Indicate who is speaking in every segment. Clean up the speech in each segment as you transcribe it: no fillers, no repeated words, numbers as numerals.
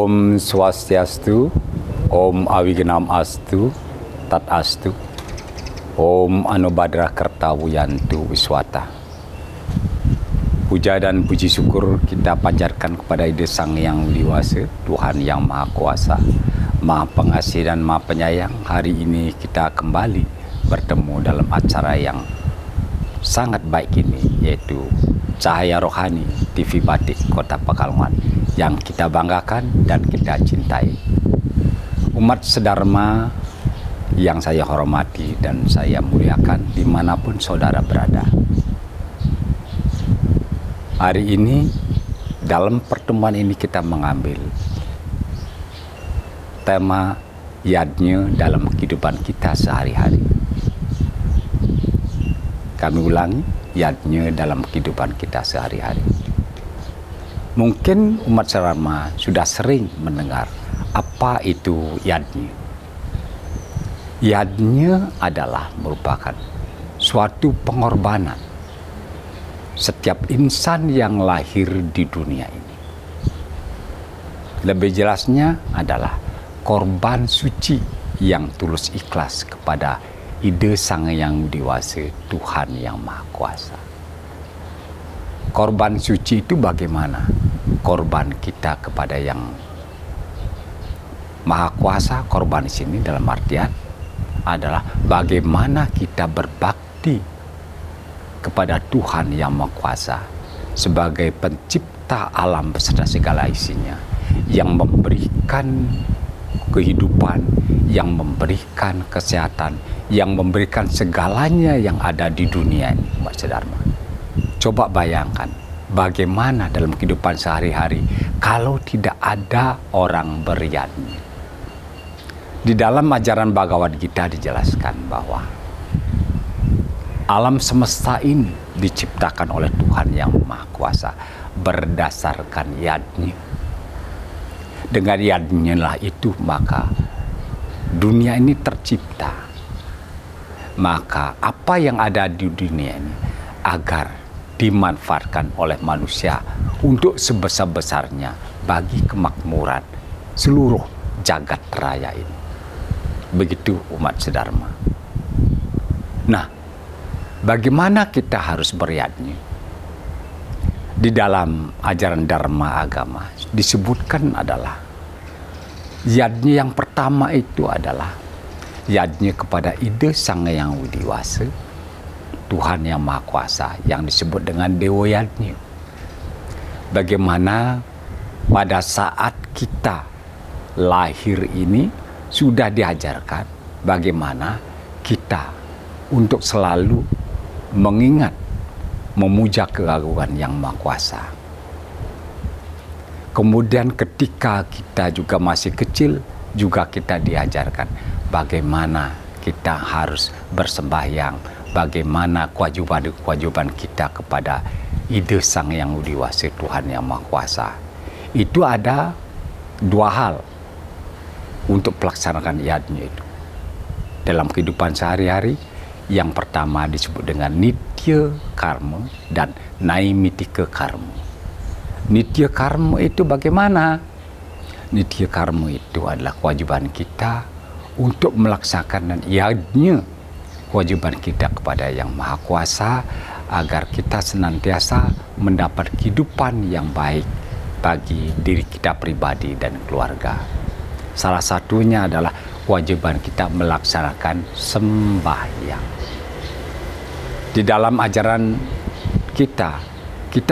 Speaker 1: Om Swastiastu, Om Awigenam Astu, Tat Astu, Om Anubhadra Kertawuyantu Wiswata. Puja dan puji syukur kita panjatkan kepada Ide Sang Yang Widi, Tuhan yang Maha Kuasa, Maha Pengasih dan Maha Penyayang. Hari ini kita kembali bertemu dalam acara yang sangat baik ini, yaitu Cahaya Rohani TV Batik Kota Pekalongan, yang kita banggakan dan kita cintai. Umat sedharma yang saya hormati dan saya muliakan dimanapun saudara berada. Hari ini dalam pertemuan ini kita mengambil tema yadnya dalam kehidupan kita sehari-hari. Kami ulangi, yadnya dalam kehidupan kita sehari-hari. Mungkin umat sedharma sudah sering mendengar apa itu yadnya. Yadnya adalah merupakan suatu pengorbanan setiap insan yang lahir di dunia ini. Lebih jelasnya adalah korban suci yang tulus ikhlas kepada Ide Sang Yang Widi, Tuhan yang Maha Kuasa. Korban suci itu bagaimana? Korban kita kepada yang Maha Kuasa. Korban di sini dalam artian adalah bagaimana kita berbakti kepada Tuhan yang Maha Kuasa sebagai pencipta alam beserta segala isinya, yang memberikan kehidupan, yang memberikan kesehatan, yang memberikan segalanya yang ada di dunia ini, umat sedharma. Coba bayangkan bagaimana dalam kehidupan sehari-hari kalau tidak ada orang beryadnya. Di dalam ajaran Bhagavad Gita dijelaskan bahwa alam semesta ini diciptakan oleh Tuhan yang Maha Kuasa berdasarkan yadnya. Dengan yadnya lah itu maka dunia ini tercipta. Maka apa yang ada di dunia ini agar dimanfaatkan oleh manusia untuk sebesar-besarnya bagi kemakmuran seluruh jagat raya ini. Begitu umat sedharma. Nah, bagaimana kita harus beryadnya? Di dalam ajaran Dharma agama disebutkan adalah yadnya yang pertama itu adalah yadnya kepada Ide Sang Yang Widi, Tuhan yang Maha Kuasa, yang disebut dengan Dewa Yadnya. Bagaimana pada saat kita lahir ini sudah diajarkan bagaimana kita untuk selalu mengingat, memuja keagungan yang Maha Kuasa. Kemudian ketika kita juga masih kecil, juga kita diajarkan bagaimana kita harus bersembahyang, bagaimana kewajiban kita kepada Ide Sang Yang Widi, Tuhan yang Maha Kuasa. Itu ada dua hal untuk pelaksanakan yadnya itu dalam kehidupan sehari-hari. Yang pertama disebut dengan nitya karma dan naimittika karma. Nitya karma itu bagaimana? Nitya karma itu adalah kewajiban kita untuk melaksanakan yadnya, kewajiban kita kepada Yang Maha Kuasa agar kita senantiasa mendapat kehidupan yang baik bagi diri kita pribadi dan keluarga. Salah satunya adalah kewajiban kita melaksanakan sembahyang. Di dalam ajaran kita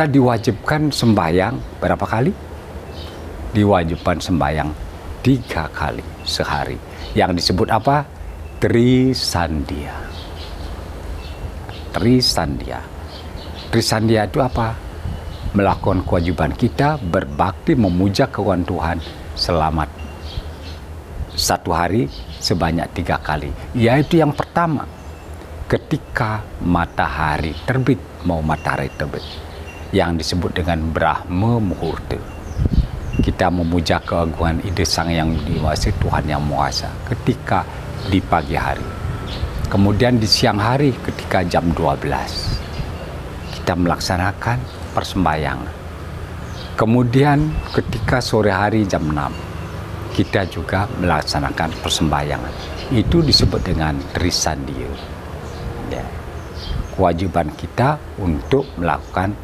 Speaker 1: diwajibkan sembahyang berapa kali? Diwajibkan sembahyang 3 kali sehari. Yang disebut apa? Trisandia. Trisandia. Trisandia itu apa? Melakukan kewajiban kita berbakti memuja keagungan Tuhan selama 1 hari sebanyak 3 kali. Yaitu yang pertama, ketika matahari terbit, mau matahari terbit, yang disebut dengan Brahma Muhurta. Kita memuja keagungan Ide Sang Yang Widi, Tuhan yang Maha Kuasa, ketika di pagi hari. Kemudian di siang hari ketika jam 12 kita melaksanakan persembahyangan. Kemudian ketika sore hari jam 6 kita juga melaksanakan persembahyangan. Itu disebut dengan Trisandia. Ya. Kewajiban kita untuk melakukan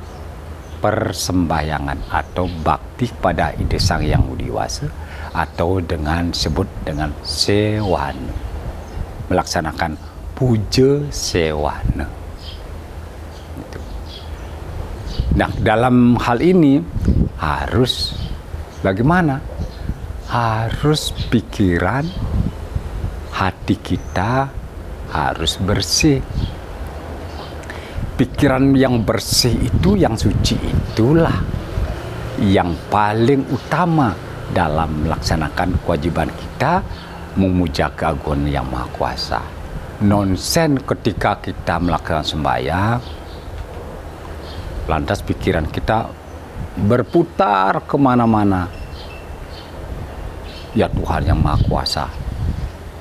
Speaker 1: persembahyangan atau bakti pada Ide Sang Yang Widi Wasa, atau dengan sebut dengan sewana, melaksanakan puja sewana. Itu. Nah, dalam hal ini harus bagaimana? Harus pikiran hati kita harus bersih. Pikiran yang bersih itu, yang suci itulah yang paling utama dalam melaksanakan kewajiban kita memuja keagungan Yang Maha Kuasa. Nonsen ketika kita melakukan sembahyang, lantas pikiran kita berputar kemana-mana. Ya Tuhan Yang Maha Kuasa,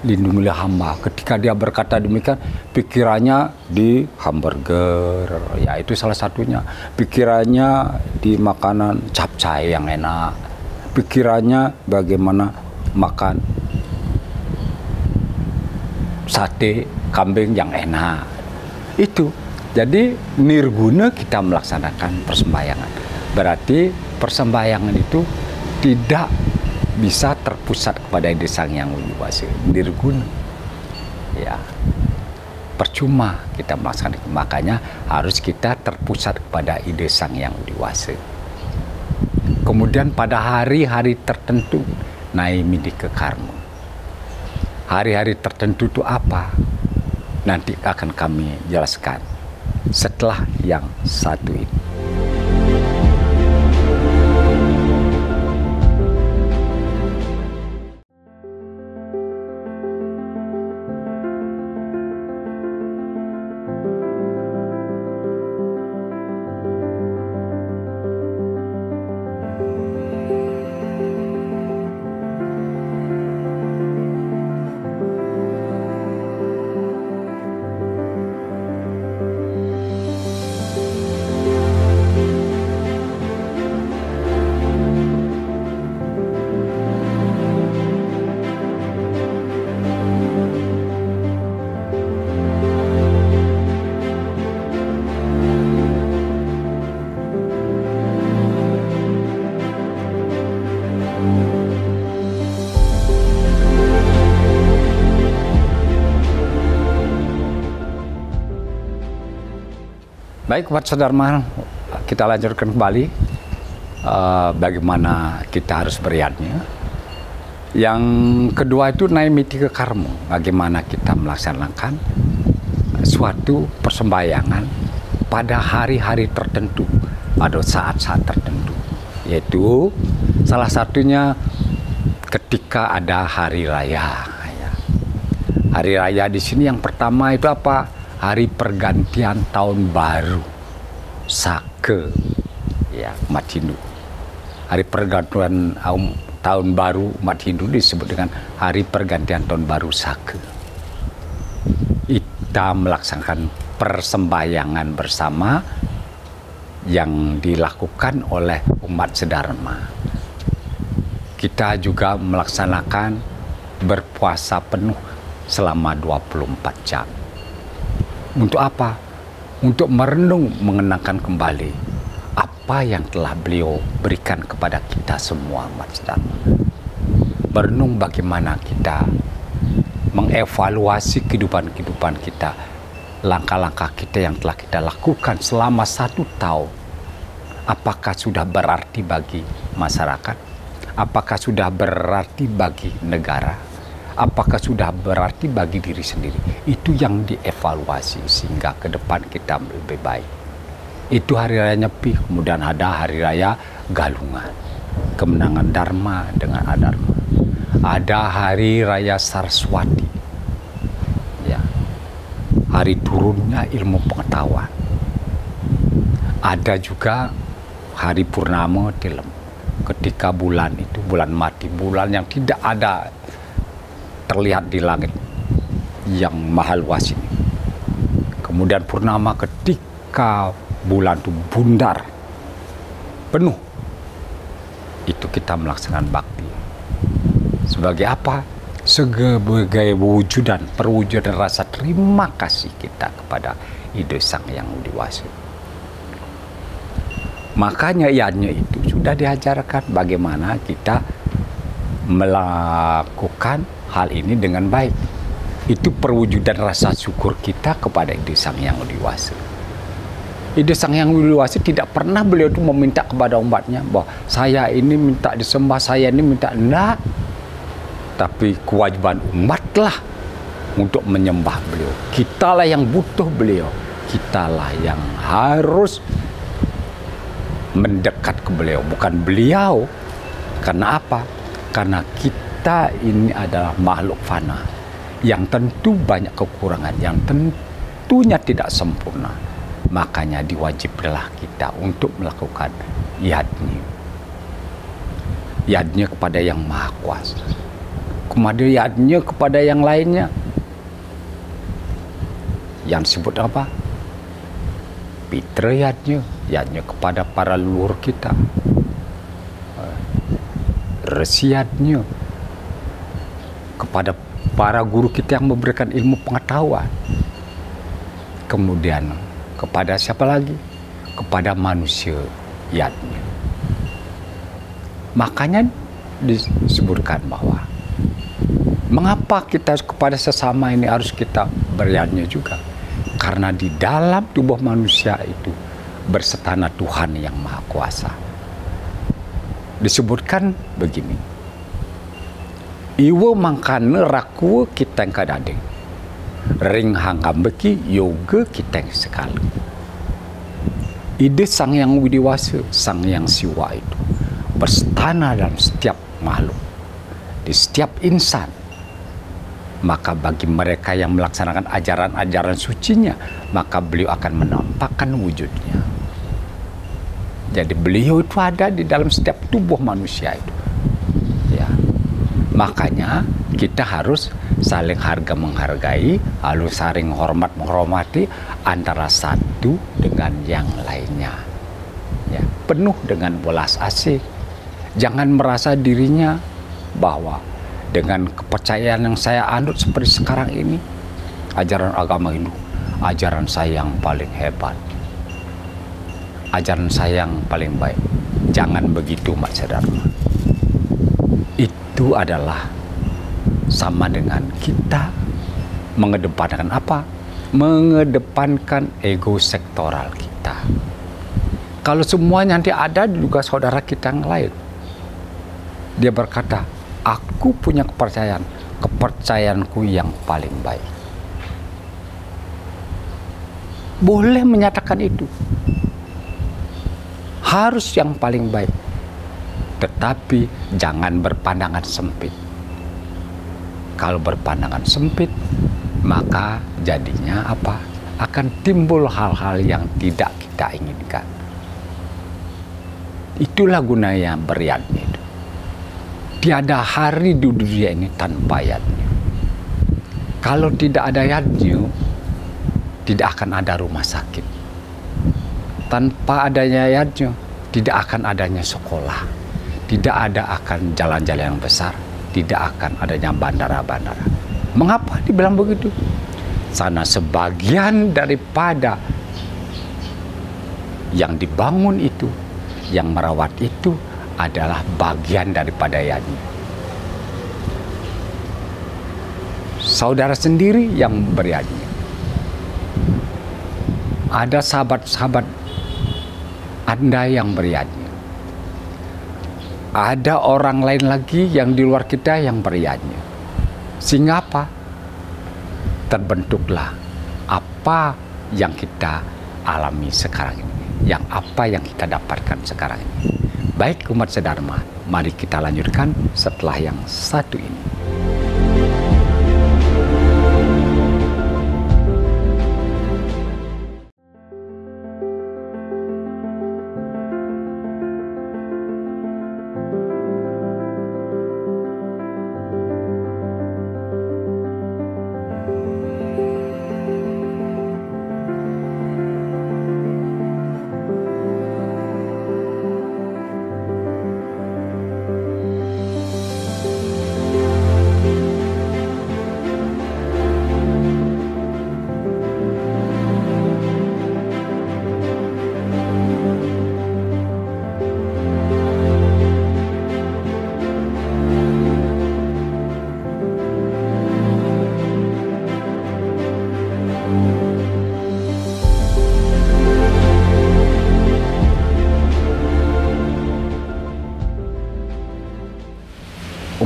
Speaker 1: lindungilah hamba. Ketika dia berkata demikian, pikirannya di hamburger, ya itu salah satunya. Pikirannya di makanan capcay yang enak. Pikirannya bagaimana makan sate kambing yang enak. Itu. Jadi nirguna kita melaksanakan persembahyangan. Berarti persembahyangan itu tidak bisa terpusat kepada Ide Sang Yang Widi Wasa, nirguna. Ya, percuma kita melaksanakan. Makanya harus kita terpusat kepada Ide Sang Yang Widi Wasa. Kemudian pada hari-hari tertentu naimidi ke karma. Hari-hari tertentu itu apa? Nanti akan kami jelaskan setelah yang satu ini. Baik, Pak Sadarman, kita lanjutkan kembali bagaimana kita harus beriatnya. Yang kedua itu naimiti ke karma, bagaimana kita melaksanakan suatu persembahyangan pada hari-hari tertentu, pada saat-saat tertentu. Yaitu salah satunya ketika ada hari raya. Hari raya di sini yang pertama itu apa? Hari pergantian tahun baru, Sake, ya, umat Hindu. Hari pergantian tahun baru umat Hindu disebut dengan hari pergantian tahun baru Sake. Kita melaksanakan persembahyangan bersama yang dilakukan oleh umat sedharma. Kita juga melaksanakan berpuasa penuh selama 24 jam. Untuk apa? Untuk merenung, mengenangkan kembali apa yang telah beliau berikan kepada kita semua umat sedharma. Merenung bagaimana kita mengevaluasi kehidupan kita, langkah-langkah kita yang telah kita lakukan selama 1 tahun. Apakah sudah berarti bagi masyarakat? Apakah sudah berarti bagi negara? Apakah sudah berarti bagi diri sendiri? Itu yang dievaluasi sehingga ke depan kita lebih baik. Itu hari raya Nyepi, kemudian ada hari raya Galungan, kemenangan Dharma dengan Adharma. Ada hari raya Saraswati, ya, hari turunnya ilmu pengetahuan. Ada juga hari Purnama Tilem, ketika bulan itu bulan mati, bulan yang tidak ada terlihat di langit yang maha luas ini. Kemudian purnama ketika bulan itu bundar penuh itu kita melaksanakan bakti. Sebagai apa? Sebagai perwujudan rasa terima kasih kita kepada Ide Sang Yang Widi Wasi. Makanya ianya itu sudah diajarkan bagaimana kita melakukan hal ini dengan baik. Itu perwujudan rasa syukur kita kepada Ide Sang Yang Widi Wasi. Ide Sang Yang Widi Wasi tidak pernah beliau itu meminta kepada umatnya bahwa saya ini minta disembah, saya ini minta, enggak. Tapi kewajiban umatlah untuk menyembah beliau. Kitalah yang butuh beliau. Kitalah yang harus mendekat ke beliau, bukan beliau. Karena apa? Karena kita ini adalah makhluk fana yang tentu banyak kekurangan, yang tentunya tidak sempurna. Makanya diwajibkanlah kita untuk melakukan yadnya. Yadnya kepada yang Maha Kuasa. Kemudian yadnya kepada yang lainnya. Yang disebut apa? Pitra yadnya. Yadnya kepada para leluhur kita. Resi yadnya kepada para guru kita yang memberikan ilmu pengetahuan. Kemudian kepada siapa lagi? Kepada manusia yadnya. Makanya disebutkan bahwa mengapa kita kepada sesama ini harus kita beriannya juga? Karena di dalam tubuh manusia itu bersetana Tuhan yang Maha Kuasa. Disebutkan begini. Iwa mangkane raku kita yang kadade. Ring hanggam beki yoga kita yang sekali. Ide Sang Yang Widi Wasi, Sang Yang Siwa itu bersetana dalam setiap makhluk, di setiap insan. Maka bagi mereka yang melaksanakan ajaran-ajaran sucinya, maka beliau akan menampakkan wujudnya. Jadi beliau itu ada di dalam setiap tubuh manusia itu. Ya. Makanya kita harus saling harga menghargai, lalu saling hormat menghormati antara satu dengan yang lainnya. Ya, penuh dengan belas asih. Jangan merasa dirinya bahwa dengan kepercayaan yang saya anut seperti sekarang ini, ajaran agama Hindu, ajaran saya yang paling hebat, ajaran saya yang paling baik. Jangan begitu, Mak Sadarma. Itu adalah sama dengan kita mengedepankan apa? Mengedepankan ego sektoral kita. Kalau semuanya nanti ada juga saudara kita yang lain, dia berkata, aku punya kepercayaan, kepercayaanku yang paling baik. Boleh menyatakan itu. Harus yang paling baik. Tetapi jangan berpandangan sempit. Kalau berpandangan sempit, maka jadinya apa? Akan timbul hal-hal yang tidak kita inginkan. Itulah gunanya beriadnya itu. Tiada hari di dunia ini tanpa yadnya. Kalau tidak ada yadnya, tidak akan ada rumah sakit. Tanpa adanya yadnya, tidak akan adanya sekolah. Tidak ada akan jalan-jalan yang besar. Tidak akan adanya bandara-bandara. Mengapa dibilang begitu? Sana sebagian daripada yang dibangun itu, yang merawat itu adalah bagian daripada yadnya. Saudara sendiri yang beriadnya. Ada sahabat-sahabat Anda yang beriadnya. Ada orang lain lagi yang di luar kita yang beriadnya. Sehingga apa? Terbentuklah apa yang kita alami sekarang ini. Yang apa yang kita dapatkan sekarang ini. Baik umat sedharma, mari kita lanjutkan setelah yang satu ini.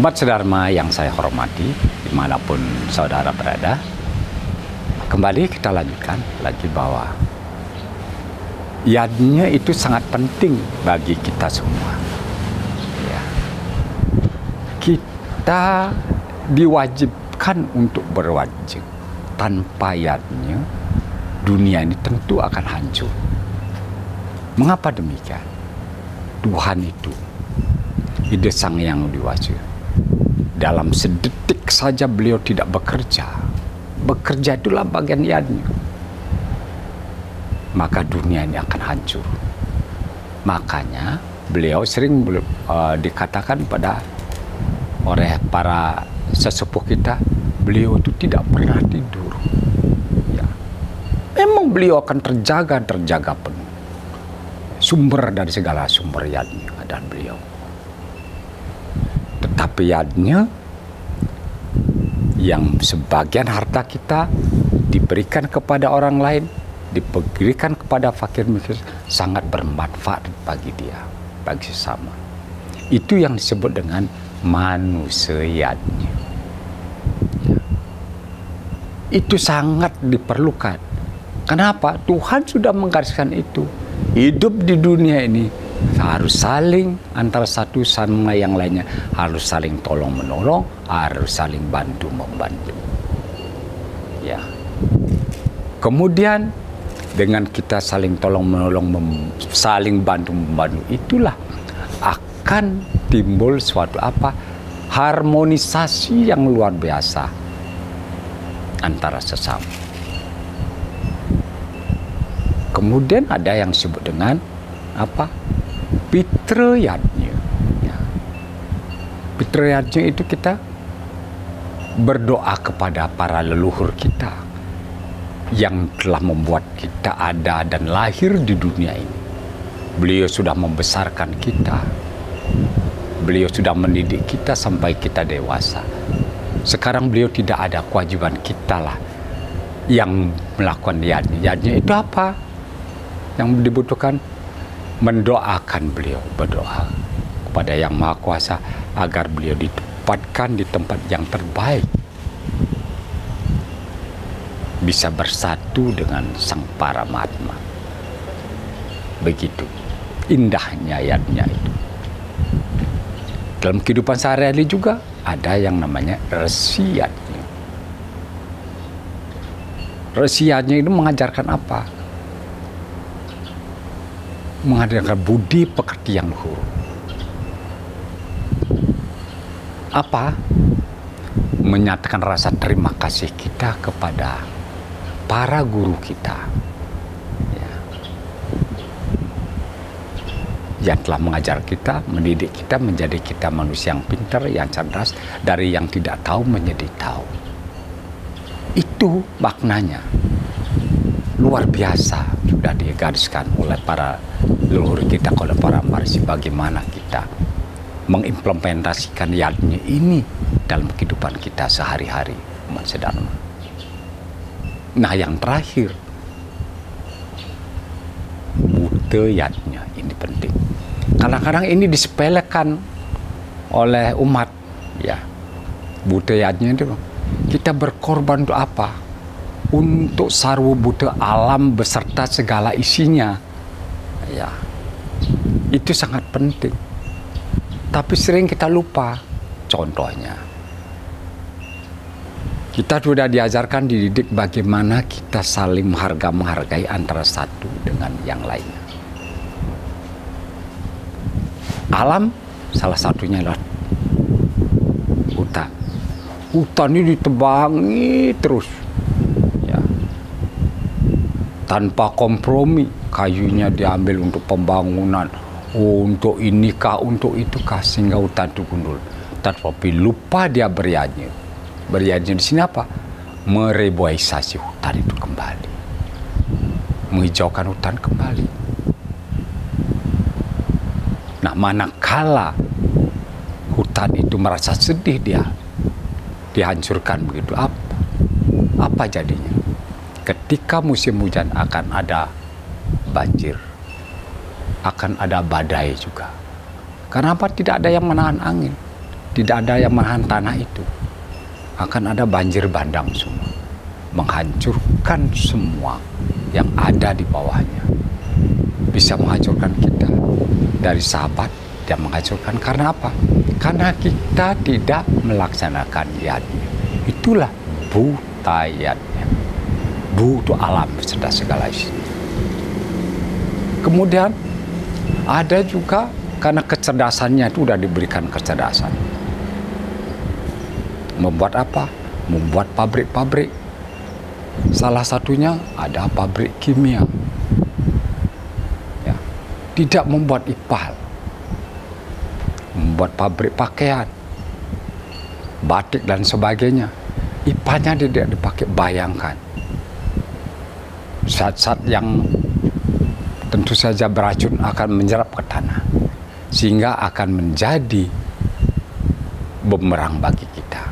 Speaker 1: Umat sedharma yang saya hormati, dimanapun saudara berada, kembali kita lanjutkan lagi bahwa yadnya itu sangat penting bagi kita semua. Ya. Kita diwajibkan untuk berwajib. Tanpa yadnya, dunia ini tentu akan hancur. Mengapa demikian? Tuhan itu, Ide Sang Yang Widi, dalam sedetik saja beliau tidak bekerja. Bekerja itulah bagian yadnya. Maka dunia ini akan hancur. Makanya beliau sering dikatakan oleh para sesepuh kita, beliau itu tidak pernah tidur. Ya. Memang beliau akan terjaga penuh. Sumber dari segala sumber yadnya adalah beliau. Tetapi yadnya yang sebagian harta kita diberikan kepada orang lain, diberikan kepada fakir miskin, sangat bermanfaat bagi dia, bagi sesama. Itu yang disebut dengan manusianya. Ya. Itu sangat diperlukan. Kenapa? Tuhan sudah menggariskan itu. Hidup di dunia ini harus saling, antara satu sama yang lainnya, harus saling tolong menolong, harus saling bantu membantu. Ya. Kemudian dengan kita saling tolong menolong, saling bantu membantu, itulah akan timbul suatu harmonisasi yang luar biasa antara sesama. Kemudian ada yang disebut dengan Pitrayatnya. Ya. Pitrayatnya itu kita berdoa kepada para leluhur kita yang telah membuat kita ada dan lahir di dunia ini. Beliau sudah membesarkan kita. Beliau sudah mendidik kita sampai kita dewasa. Sekarang beliau tidak ada, kewajiban kita lah yang melakukan yadnya. Yadnya itu apa? Yang dibutuhkan mendoakan beliau, berdoa kepada Yang Maha Kuasa agar beliau ditempatkan di tempat yang terbaik, bisa bersatu dengan Sang Paramatma. Begitu indahnya yadnya itu. Dalam kehidupan sehari-hari juga ada yang namanya resiyatnya. Resiyatnya itu mengajarkan apa? Mengajarkan budi pekerti yang luhur. Apa? Menyatakan rasa terima kasih kita kepada para guru kita, ya, yang telah mengajar kita, mendidik kita, menjadi kita manusia yang pintar, yang cerdas, dari yang tidak tahu menjadi tahu. Itu maknanya luar biasa, sudah digariskan oleh para leluhur kita, oleh para marisi, bagaimana kita mengimplementasikan yadnya ini dalam kehidupan kita sehari-hari, umat sedharma. Nah, yang terakhir, budayanya ini penting. Kadang-kadang ini disepelekan oleh umat, ya. Budayanya itu kita berkorban untuk apa? Untuk sarwa buddha alam beserta segala isinya. Ya. Itu sangat penting. Tapi sering kita lupa. Contohnya, kita sudah diajarkan, dididik bagaimana kita saling menghargai antara satu dengan yang lainnya. Alam salah satunya adalah hutan. Hutan ini ditebangi terus, ya, tanpa kompromi. Kayunya diambil untuk pembangunan, untuk inikah, untuk itukah, sehingga hutan itu gundul. Tapi lupa dia berianya. Berianya di sini apa? Mereboisasi hutan itu kembali, menghijaukan hutan kembali. Nah, manakala hutan itu merasa sedih, dia dihancurkan begitu, apa jadinya? Ketika musim hujan akan ada banjir, akan ada badai juga. Kenapa? Tidak ada yang menahan angin. tidak ada yang menahan tanah itu. Akan ada banjir bandang semua, menghancurkan semua yang ada di bawahnya. Bisa menghancurkan kita dari sahabat, dan menghancurkan karena apa? Karena kita tidak melaksanakan yadnya. Itulah butayatnya. Bu itu alam beserta segala isi. Kemudian ada juga karena kecerdasannya itu sudah diberikan kecerdasan. Membuat apa? Membuat pabrik-pabrik. Salah satunya ada pabrik kimia. Ya. Tidak membuat ipal. Membuat pabrik pakaian, batik dan sebagainya. Ipalnya tidak dipakai. Bayangkan. Zat-zat yang tentu saja beracun akan menyerap ke tanah. Sehingga akan menjadi bumerang bagi kita.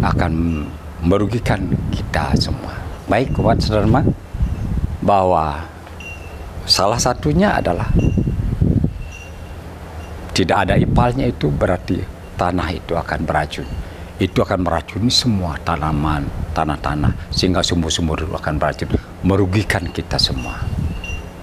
Speaker 1: Akan merugikan kita semua. Baik, kuat saudara, bahwa salah satunya adalah tidak ada ipalnya, itu berarti tanah itu akan beracun. Itu akan meracuni semua tanaman, tanah-tanah, sehingga sumur-sumur itu akan beracun, merugikan kita semua.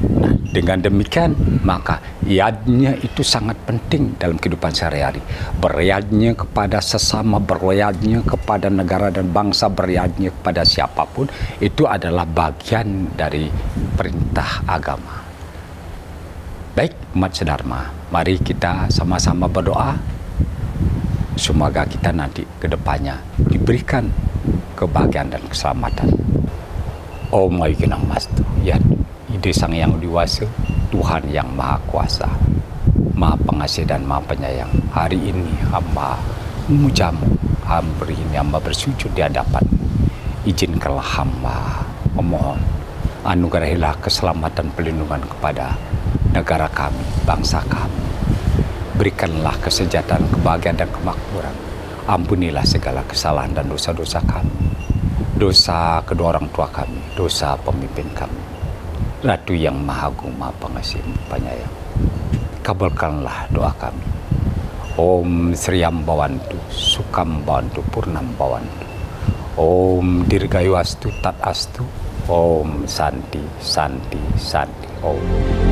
Speaker 1: Nah, dengan demikian maka yadnya itu sangat penting dalam kehidupan sehari-hari. Beryadnya kepada sesama, beryadnya kepada negara dan bangsa, beryadnya kepada siapapun, itu adalah bagian dari perintah agama. Baik, umat sedharma, mari kita sama-sama berdoa. Semoga kita nanti ke depannya diberikan kebahagiaan dan keselamatan. Om Ayukinang Mastu, ya ide Sang Yang Diwasa, Tuhan yang Maha Kuasa, Maha Pengasih dan Maha Penyayang. Hari ini hamba memujamu, hamba ini hamba bersujud di hadapan. Izinkanlah hamba memohon, anugerahilah keselamatan pelindungan kepada negara kami, bangsa kami. Berikanlah kesejahteraan, kebahagiaan dan kemakmuran. Ampunilah segala kesalahan dan dosa-dosa kami, dosa kedua orang tua kami, dosa pemimpin kami. Ratu yang Maha Agung, Maha Pengasih, Penyayang, kabulkanlah doa kami. Om Sriyam Bhawantu, Sukam Bhawantu, Purnam Bhawantu. Om Dirgayu Astu, Tat Astu. Om Santi, Santi, Santi. Om.